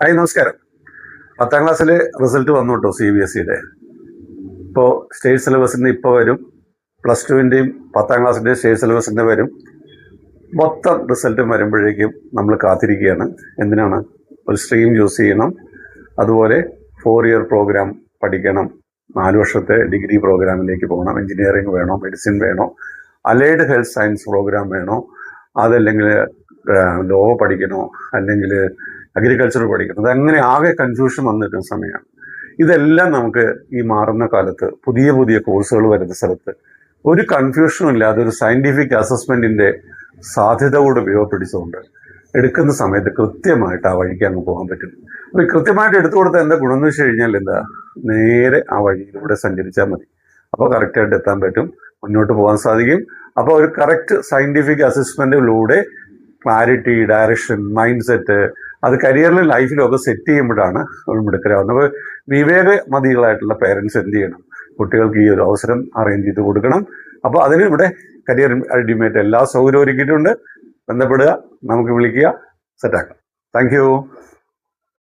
Hi, നമസ്കാരം. 10ാം ക്ലാസ്സിലെ result വന്നു കേട്ടോ, CBSEയുടെ. ഇപ്പോൾ സ്റ്റേറ്റ് സിലബസിൻ്റെ ഇപ്പോൾ വരും, +2ൻ്റെയും 10ാം ക്ലാസ്സിൻ്റെ സ്റ്റേറ്റ് സിലബസിൻ്റെ വരും. മൊത്തം റിസൾട്ടും വരുമ്പോഴേക്കും നമ്മൾ കാത്തിരിക്കുകയാണ്. എന്തിനാണ്? ഒരു സ്ട്രീം ചൂസ് ചെയ്യണം, അതുപോലെ 4 ഇയർ പ്രോഗ്രാം പഠിക്കണം, 4 വർഷത്തെ ഡിഗ്രി പ്രോഗ്രാമിലേക്ക് പോകണം, എഞ്ചിനീയറിംഗ് വേണോ, മെഡിസിൻ വേണോ, അലൈഡ് ഹെൽത്ത് സയൻസ് പ്രോഗ്രാം വേണോ, അതല്ലെങ്കിൽ ലോ പഠിക്കണോ, അല്ലെങ്കിൽ അഗ്രികൾച്ചർ പഠിക്കണം. അതങ്ങനെ ആകെ കൺഫ്യൂഷൻ വന്നിരുന്ന സമയമാണ്. ഇതെല്ലാം നമുക്ക് ഈ മാറുന്ന കാലത്ത് പുതിയ പുതിയ കോഴ്സുകൾ വരുന്ന സ്ഥലത്ത് ഒരു കൺഫ്യൂഷനും ഇല്ലാതെ ഒരു സയൻറ്റിഫിക് അസസ്മെൻറ്റിൻ്റെ സാധ്യത കൂടെ ഉപയോഗപ്പെടുത്തിച്ചുകൊണ്ട് എടുക്കുന്ന സമയത്ത് കൃത്യമായിട്ട് ആ വഴിക്ക് അങ്ങ് പോകാൻ പറ്റും. അപ്പോൾ കൃത്യമായിട്ട് എടുത്തു കൊടുത്താൽ എന്താ ഗുണം എന്ന് വെച്ച് കഴിഞ്ഞാൽ നേരെ ആ വഴിയിലൂടെ സഞ്ചരിച്ചാൽ മതി. അപ്പോൾ കറക്റ്റായിട്ട് എത്താൻ പറ്റും, മുന്നോട്ട് പോകാൻ സാധിക്കും. അപ്പോൾ ഒരു കറക്റ്റ് സയൻറ്റിഫിക് അസസ്മെൻറ്റിലൂടെ ക്ലാരിറ്റി, ഡയറക്ഷൻ, മൈൻഡ് സെറ്റ്, അത് കരിയറിലും ലൈഫിലും ഒക്കെ സെറ്റ് ചെയ്യുമ്പോഴാണ് മിടുക്കരാവുന്നത്. അപ്പോൾ വിവേകമതികളായിട്ടുള്ള പേരൻസ് എന്ത് ചെയ്യണം? കുട്ടികൾക്ക് ഈ ഒരു അവസരം അറേഞ്ച് ചെയ്ത് കൊടുക്കണം. അപ്പോൾ അതിന് ഇവിടെ കരിയർ അൾട്ടിമേറ്റ് എല്ലാ സൗകര്യവും ഒരുക്കിയിട്ടുണ്ട്. ബന്ധപ്പെടുക, നമുക്ക് വിളിക്കുക, സെറ്റാക്കാം. Thank U.